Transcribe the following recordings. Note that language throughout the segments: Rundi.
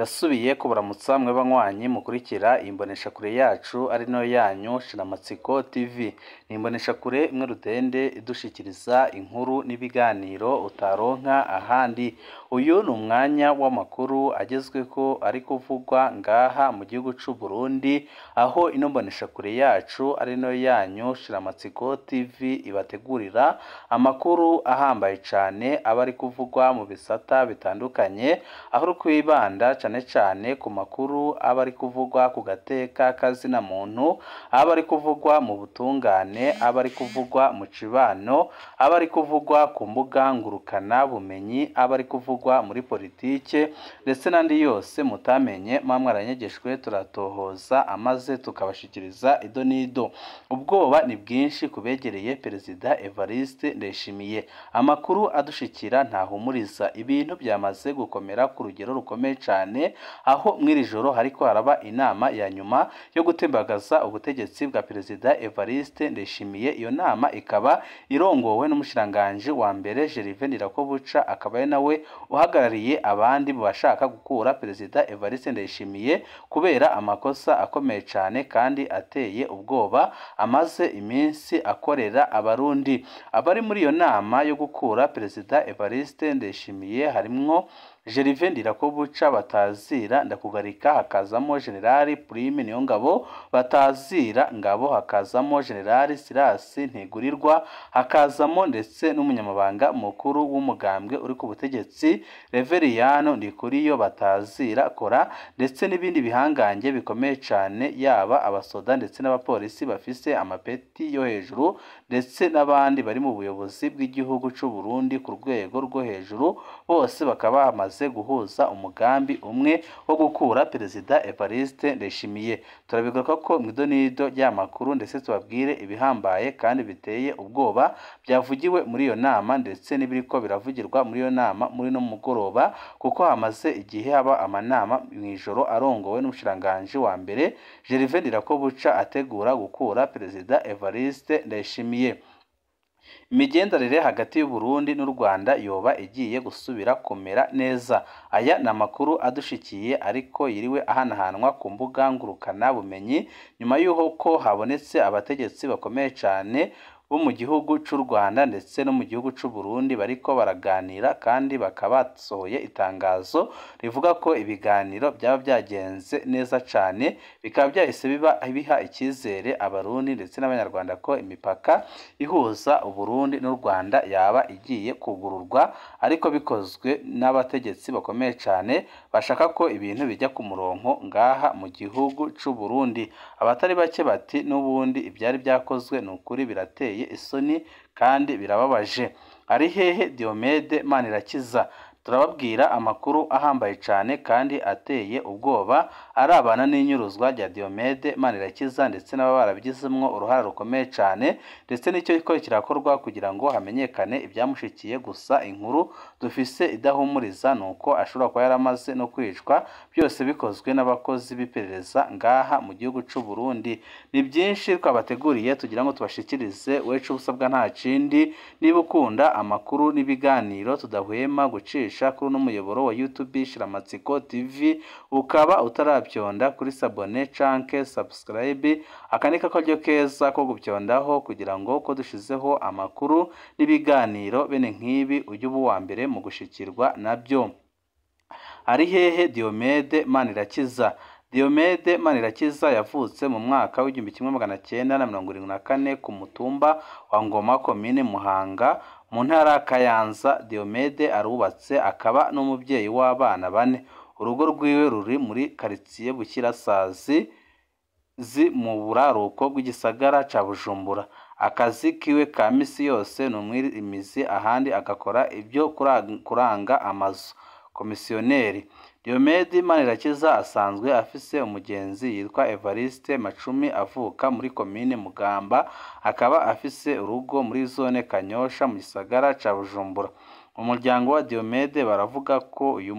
Ndasubiye kubaramutsa mwe banywanyi mukurikira imboneshakure yacu ari no yanyu Shiramatsiko TV. Ni imboneshakure imwe rudende idushikiriza inkuru n'ibiganiro utaronka ahandi. Uyu ni umwanya w'amakuru agezweko ari kuvugwa ngaha mu gihugu c'u Burundi, aho ino mboneshakure yacu ari no yanyu Shiramatsiko TV ibategurira amakuru ahambaye cane aba ari kuvugwa mu bisata bitandukanye, aho rukwibanda cane cane ku makuru aba ari kuvugwa ku gateka kazina muntu, aba ari kuvugwa mu butungane, aba ari kuvugwa mu cibano, aba ari kuvugwa ku mbuga ngurukana bumenyi, aba ari kuvugwa muri politike ndetse n'andi yose mutamenye mwamwaranyegejwe turatohoza amaze tukabashikiriza ido nido. Ubwoba ni bwinshi kubegereye Perezida Evariste Ndayishimiye. Amakuru adushikira ntahumuriza, ibintu byamaze gukomera ku rugero rukomeye cane, aho mwiri joro hariko haraba inama ya nyuma yo gutembagaza ubutegetsi bwa Perezida Evariste Ndayishimiye. Iyo nama ikaba irongowe n'umushiranganje wa mbere Gervais Ndirakobuca, akaba ari nawe uhagarariye abandi mu bashaka gukura Perezida Evariste Ndayishimiye kubera amakosa akomeye cane kandi ateye ubwoba amaze iminsi akorera abarundi. Abari muri iyo nama yo gukura Perezida Evariste Ndayishimiye harimwo Gervais Ndirakobuca batazira Ndakugarika, hakazamo General Prime Niyongabo batazira Ngabo, hakazamo General Silas Ntigurirwa, hakazamo ndetse n'umunyamabanga mukuru w'umugambwe uri ku butegetsi Reveriyano Ndikuriyo batazira Kora, ndetse n'ibindi bihangange bikomeye cane, yaba abasoda ndetse n'abapolisi bafise amapeti yo hejuru, ndetse n'abandi bari mu buyobozi bw'igihugu c'u Burundi ku rwego rwo hejuru. Bose bakaba bamaze guhuza umugambi umwe wo gukura Perezida Evariste Ndayishimiye. Turabigaruka ko mwido nido ry'amakuru ndetse tubabwire ibihambaye kandi biteye ubwoba byavugiwe muri iyo nama, ndetse n'ibiriko biravugirwa muri iyo nama muri no mugoroba, kuko hamaze igihe haba amanama mw'ijoro arongowe n'umushiranganje wa mbere Gervais Ndirakobuca ategura gukura Perezida Evariste Ndayishimiye. Imigenderanire hagati y'u Burundi n'u Rwanda yoba igiye gusubira kumera neza. Aya ni amakuru adushikiye ariko yiriwe ahanahanwa ku mbuga ngurukana bumenyi, nyuma y'uko habonetse abategetsi bakomeye cane bo mu gihugu c'u Rwanda ndetse no mu gihugu c'u Burundi bariko baraganira, kandi bakaba basohoye itangazo rivuga ko ibiganiro byaba byagenze neza cane, bikaba byahise biha icyizere abarundi ndetse n'abanyarwanda ko imipaka ihuza Uburundi n'u Rwanda yaba igiye kugururwa, ariko bikozwe n'abategetsi bakomeye cane bashaka ko ibintu bijya ku murongo ngaha mu gihugu c'u Burundi. Abatari bake bati n'ubundi ibyari byakozwe n'ukuri birateye isoni kandi birababaje. Ari hehe Diomede Manirakiza? Turababwira amakuru ahambaye cane kandi ateye ubwoba arabana n'inyuruzwa rya Diomede Manirakiza ndetse n'aba barabigizemwo uruhara rukomeye cane, ndetse n'icyo giko kirakorwa kugira ngo hamenyekane ibyamushikiye. Gusa inkuru dufise idahumuriza nuko ashobora kuba yaramaze no kwicwa, byose bikozwe n'abakozi b'iperereza ngaha mu gihugu c'u Burundi. Ni byinshi twabateguriye tugira ngo tubashikirize, wecu usabwa nta kindi, niba ukunda amakuru n'ibiganiro tudahwema gucisha kuri n'umuyoboro wa YouTube Shiramatsiko TV, ukaba utarabyonda kuri sabone canke subscribe, akanika karyo keza ko gupyondaho kugira ngo ko dushizeho amakuru n'ibiganiro bene nk'ibi ujye uba uwa mbere mu gushikirwa nabyo. Ari hehe Diomede Manirakiza? Diomede Manirakiza yavutse mu mwaka w'1974 ku mutumba wa Ngoma, komine Muhanga, mu ntara Kayanza. Diomede arubatse akaba n'umubyeyi w'abana bane. Urugo rwiwe ruri muri quartier Bukirasazi mu buraruko bw'igisagara ca Bujumbura. Akazi kiwe ka misi yose ni umwirimizi, ahandi agakora ibyo kuranga amazu, komisiyoneri. Diomede Manirakiza asanzwe afise umugenzi yitwa Evariste Macumi, avuka muri komine Mugamba, akaba afise urugo muri zone Kanyosha mu gisagara ca Bujumbura. Umuryango wa Diomede baravuga ko uyu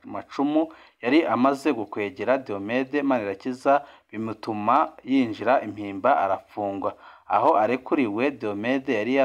Macumu yari amaze gukwegera Diomede Manirakiza, bimutuma yinjira impimba arafungwa. Aho arekuriwe, Diomede yari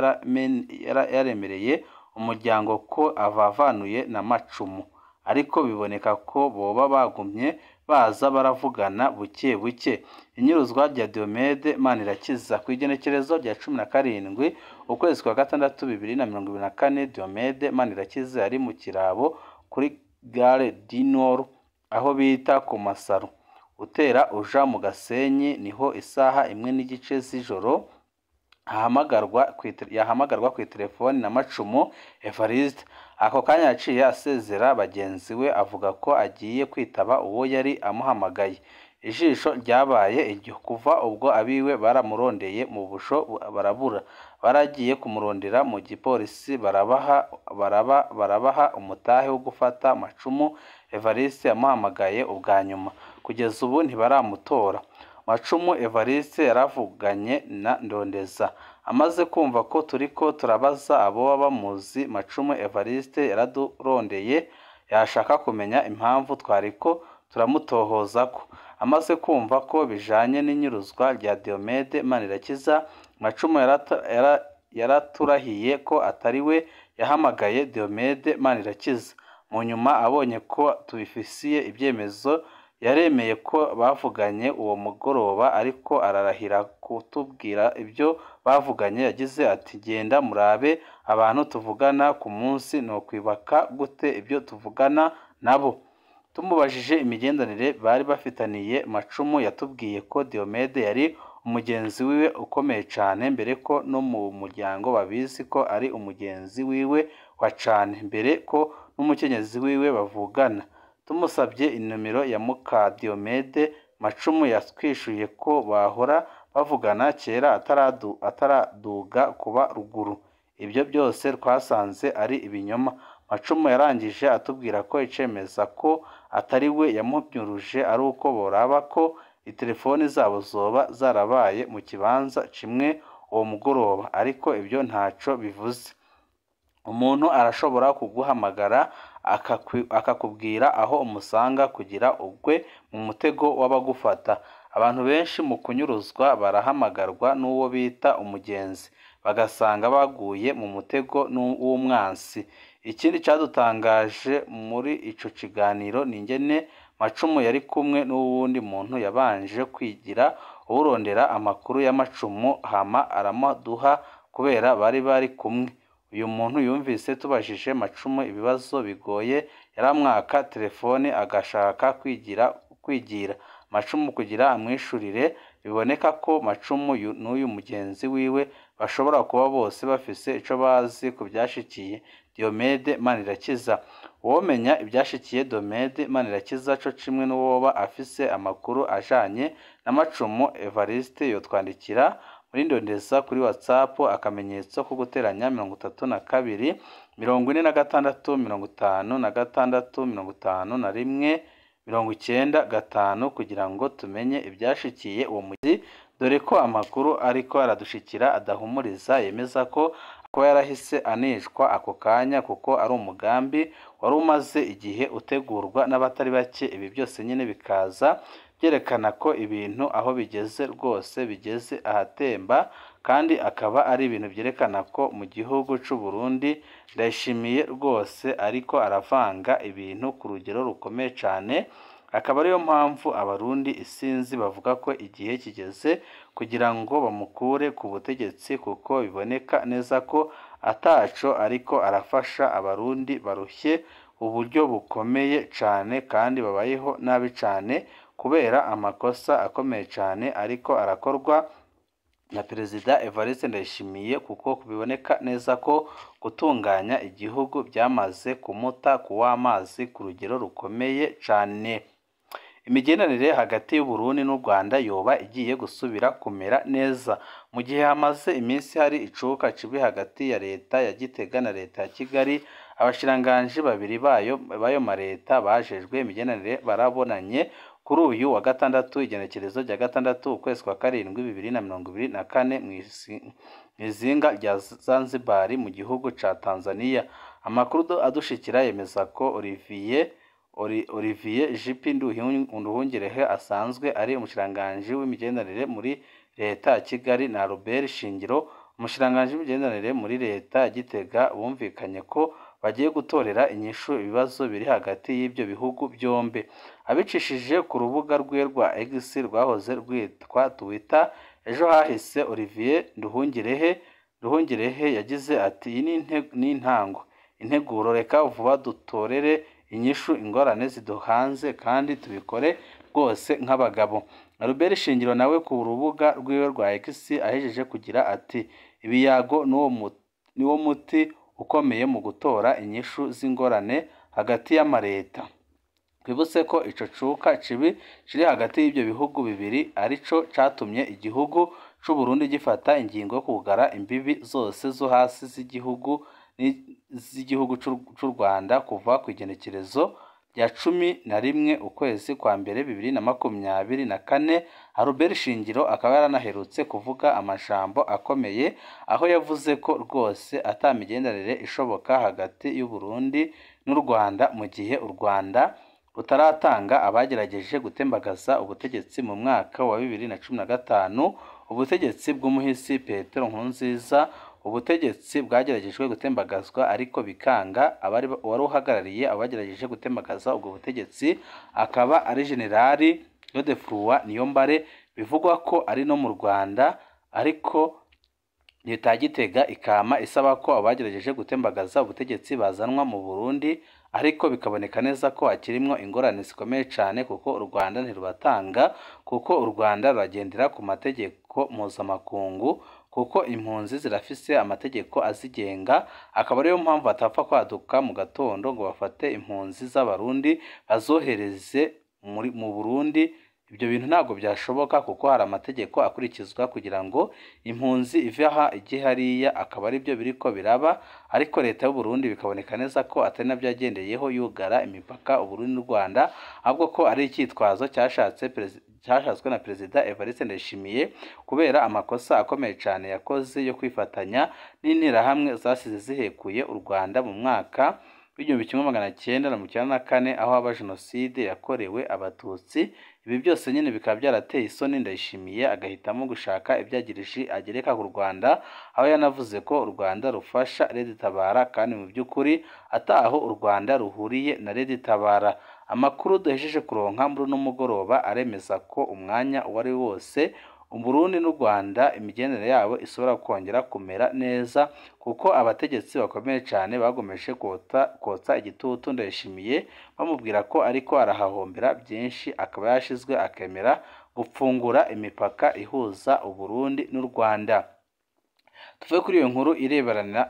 yaremereye umuryango ko avavanuye na Macumu. ariko biboneka ko boba bagumye baza baravugana buke buke. Inyuruzwa rya Diomede Manirakiza ku igenekerezo rya 17 ukwezi kwa gatandatu 2024, Diomede Manirakiza yari mu kirabo kuri Gare du Nord aho bita ku Masaro utera uja mu Gasenyi, niho isaha 1:15 z'ijoro yahamagarwa ku telefoni na Macumu Evariste. Ako kanya yaciye asezera bagenzi we avuga ko agiye kwitaba uwo yari amuhamagaye. Ijisho ryabaye iryo kuva ubwo abiwe baramurondeye mu busho barabura, baragiye kumurondera mu gipolisi barabaha umutahe wo gufata Macumu Evariste yamuhamagaye ubwa nyuma. Kugeza ubu ntibaramutora. Macumu Evariste yaravuganye na Ndondeza. Amaze kumva ko turiko turabaza abo bamuzi, Macumu Evariste yaradurondeye yashaka kumenya impamvu twariko turamutohozako. Amaze kumva ko bijanye n'inyuruzwa rya Diomede Manirakiza, Macumu yaraturahiye ko atari we yahamagaye Diomede Manirakiza. Mu nyuma abonye ko tubifisiye ibyemezo yaremeye ko bavuganye uwo mugoroba, ariko ararahira kutubwira ibyo bavuganye. Yagize ati genda murabe abantu tuvugana ku munsi, no kwibaka gute ibyo tuvugana nabo. Tumubajije imigendanire bari bafitaniye, Macumu yatubwiye ko Diomede yari umugenzi wiwe ukomeye cyane, mbere ko no mu muryango babizi ko ari umugenzi wiwe wa cyane, mbere ko n'umukenyezi wiwe bavugana. Tumusabye inomero ya muka Diomede, Macumu yatwishuye ko bahora bavugana kera ataraduga kuba ruguru. Ibyo byose twasanze ari ibinyoma. Macumu yarangije atubwira ko icemeza ko atari we yamubyuruje ari uko boraba ko itelefoni zabo zoba zarabaye mu kibanza kimwe uwo mugoroba, ariko ibyo ntaco bivuze. Umuntu arashobora kuguhamagara akakubwira aho umusanga kugira ugwe mu mutego w'abagufata. Abantu benshi mu kunyuruzwa barahamagarwa n'uwo bita umugenzi, bagasanga baguye mu mutego w'umwansi. Ikindi cyadutangaje muri ico kiganiro ni ingene Macumu yari kumwe n'uwundi muntu yabanje kwigira urondera amakuru ya Macumu hama aramaduha kubera bari kumwe. Uyu muntu yumvise tubajije Macumu ibibazo bigoye, yaramwaka telefone agashaka kwigira Macumu kugira amwishurire. Biboneka ko Macumu n'uyu mugenzi wiwe bashobora kuba bose bafise ico bazi ku byashikiye Diomede Manirakiza. Uwomenya ibyashikiye Diomede Manirakiza co kimwe n'uwoba afise amakuru ajanye na Macumu Evariste yotwandikira muri Ndondeza kuri WhatsApp akamenyetso ko guteranya 32 46 56 51 95 kugira ngo tumenye ibyashikiye uwo muzi, dore ko amakuru ariko aradushikira adahumuriza, yemeza ko kuba yarahise anishwa ako kanya kuko ari umugambi wari umaze igihe utegurwa n'abatari bake. Ibi byose nyine bikaza byerekana ko ibintu aho bigeze rwose bigeze ahatemba, kandi akaba ari ibintu byerekana ko mu gihugu cy'u Burundi Ndayishimiye rwose ariko aravanga ibintu ku rugero rukomeye cyane. Akaba ariyo mpamvu abarundi isinzi bavuga ko igihe kigeze kugira ngo bamukure ku butegetsi, kuko biboneka neza ko ataco ariko arafasha abarundi barushye uburyo bukomeye cyane, kandi babayeho nabi cyane kubera amakosa akomeye cyane ariko arakorwa na Perezida Evariste Ndayishimiye, kuko biboneka neza ko gutunganya igihugu byamaze kumuta kuw'amazi ku rugero rukomeye cyane. Imigenderanire hagati y'u Burundi n'u Rwanda yoba igiye gusubira kumera neza mu gihe hamaze iminsi hari icuka kibi hagati ya leta ya Gitega na leta ya Kigali. Abashiranganji babiri bayo mareta bajejwe imigenderanire barabonanye kuri uyu wa gatandatu igenekerezo rya gatandatu ukwezi kwa 7 2024 mw'izinga rya Zanzibar mu gihugu ca Tanzania. Amakuru adushikira yemeza ko Olivier Jipi Nduhungirehe asanzwe ari umushiranganji w'imigenderanire muri leta ya Kigali na Robert Shingiro umushiranganji w'imigenderanire muri leta ya Gitega bumvikanye ko bagiye gutorera inyishu ibibazo biri hagati y'ibyo bihugu byombi. Abicishije ku rubuga rwe rwa X rwahoze rwitwa Twitter ejo hahise, Olivier Nduhungirehe yagize ati iyi ni integuro, reka vuba dutorere inyishu ingorane ziduhanze kandi tubikore rwose nk'abagabo. Albert Shingiro nawe ku rubuga rwiwe rwa X ahejeje kugira ati ibiyago niwo muti ukomeye mu gutora inyishu z'ingorane hagati y'amareta. Twibutse ko ico cuka cibi kiri hagati y'ibyo bihugu bibiri arico catumye igihugu c'u Burundi gifata ingingo yo kugara imbibi zose zo hasi z'igihugu c'u Rwanda kuva ku igenekerezo rya 11 ukwezi kwa mbere 2024. Albert Shingiro akaba yaranaherutse kuvuga amajambo akomeye aho yavuze ko rwose atamigendanire ishoboka hagati y'u Burundi n'u Rwanda mu gihe u Rwanda rutaratanga abagerageje gutembagaza ubutegetsi mu mwaka wa 2015, ubutegetsi bw'umuhisi Petero Nkurunziza. Ubutegetsi bwageragejwe gutembagazwa ariko bikanga. Wari uhagarariye abagerageje gutembagaza ubwo butegetsi akaba ari Generali Godefroid Niyombare, bivugwa ko ari no mu Rwanda, ariko leta ya Gitega ikama isaba ko abagerageje gutembagaza ubutegetsi bazanwa mu Burundi, ariko bikaboneka neza ko akirimwo ingorane zikomeye cyane kuko u Rwanda ntirubatanga, kuko u Rwanda ruragendera ku mategeko mpuzamakungu, kuko impunzi zirafise amategeko azigenga. Akaba ariyo mpamvu batapfa kwaduka mu gatondo ngo bafate impunzi z'abarundi bazohereze mu Burundi. Ibyo bintu ntabwo byashoboka kuko hari amategeko akurikizwa kugira ngo impunzi ive aha ijye hariya, akaba ari byo biriko biraba. Ariko leta y'u Burundi bikaboneka neza ko atari nabyo yagendeyeho yugara imipaka u Burundi n'u Rwanda, ahubwo ko ari icyitwazo cyashatswe na Perezida Evariste Ndayishimiye kubera amakosa akomeye cyane yakoze yo kwifatanya n'interahamwe zasize zihekuye u Rwanda mu mwaka w'1994 aho haba jenoside yakorewe abatutsi. Ibi byose nyine bikaba byarateye isoni Ndayishimiye agahitamo gushaka ibyagirije agereka ku Rwanda, aho yanavuze ko u Rwanda rufasha Red Tabara kandi mu by'ukuri ataho u Rwanda ruhuriye na Red Tabara. Amakuru duhejeje kuronka muri uno mugoroba aremeza ko umwanya wari wose Burundi n'u Rwanda imigenderanire yabo ishobora kongera kumera neza, kuko abategetsi bakomeye cyane bagomeje kotsa igitutu Ndayishimiye bamubwira ko ariko arahahombera byinshi, akaba yashizwe akemera gupfungura imipaka ihuza u Burundi n'u Rwanda. Tuvuye kuri iyo nkuru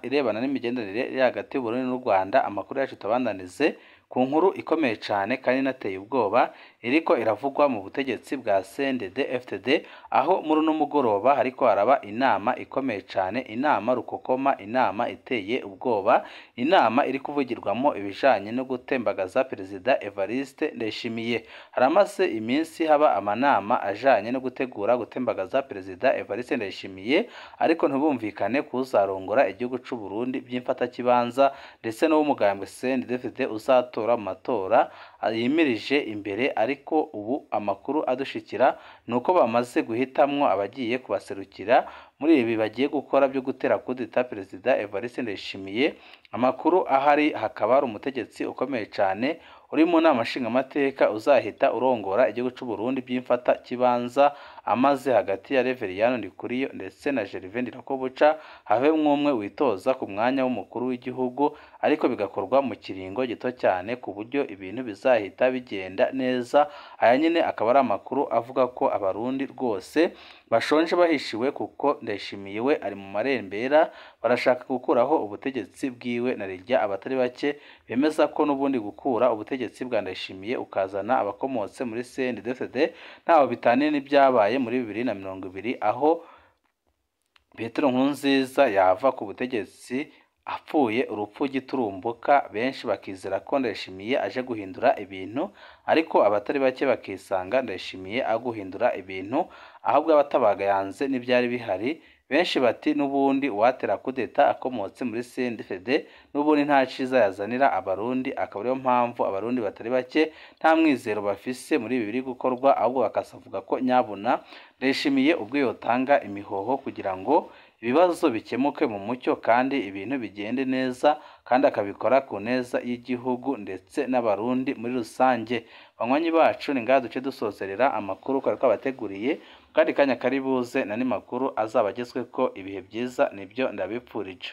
irebana n'imigenderanire iri hagati y'u Burundi n'u Rwanda, amakuru yacu tabandanize ku nkuru ikomeye cyane kandi inateye ubwoba iriko iravugwa mu butegetsi bwa CNDD-FDD, aho muri uno mugoroba hariko haraba inama ikomeye cyane, inama rukokoma, inama iteye ubwoba, inama iri kuvugirwamo ibijanye no gutembagaza Perezida Evariste Ndayishimiye. Haramaze iminsi haba amanama ajanye no gutegura gutembagaza Perezida Evariste Ndayishimiye, ariko ntibumvikane kuzarongora igihugu c'u Burundi by'imfatakibanza, ndetse n'umugambwe CNDD-FDD uzatora mu matora yimirije imbere. Ariko ubu amakuru adushikira nuko bamaze guhitamwo abagiye kubaserukira muri ibi bagiye gukora byo gutera kudeta Perezida Evariste Ndayishimiye. Amakuru ahari hakaba ari umutegetsi ukomeye cyane uri mu nama nshingamateka uzahita urongora igihugu c'u Burundi by'imfata kibanza, amaze hagati ya Reveriyano Ndikuriyo ndetse na Gervais Ndirakobuca have mwumwe witoza ku mwanya w'umukuru w'igihugu, ariko bigakorwa mu kiringo gito cyane ku buryo ibintu bizahita bigenda neza. Aya nyine akaba ari amakuru avuga ko abarundi rwose bashonje bahishiwe, kuko Ndayishimiye we ari mu marembera, barashaka gukuraho ubutegetsi bwiwe na rirya abatari bake bemeza ko n'ubundi gukura ubutegetsi bwa Ndayishimiye ukazana abakomotse muri CNDD-FDD ntaho bitaniye n'ibyabaye muri 2020, aho Petero Nkurunziza yava ku butegetsi apfuye urupfu giturumbuka. Benshi bakizera ko Ndayishimiye aje guhindura ibintu, ariko abatari bake bakisanga Ndayishimiye aguhindura ibintu, ahubwo abatabaga yanze n'ibyari bihari. Benshi bati n'ubundi uwatera kudeta akomotse muri CNDD-FDD n'ubundi nta ciza yazanira abarundi, akaba ariyo mpamvu abarundi batari bake nta mwizero bafise muri ibi biri gukorwa, ahubwo bakasavuga ko nyabuna Ndayishimiye ubwo yotanga imihoho kugira ngo ibibazo bikemuke mu mucyo kandi ibintu bigende neza kandi akabikora ku neza y'igihugu ndetse n'abarundi muri rusange. Banywanyi bacu ni ngaha duce dusozerera amakuru twari twabateguriye, kandi kanya kari buze n'andi makuru azaba agezweko. Ibihe byiza nibyo ndabipfurije.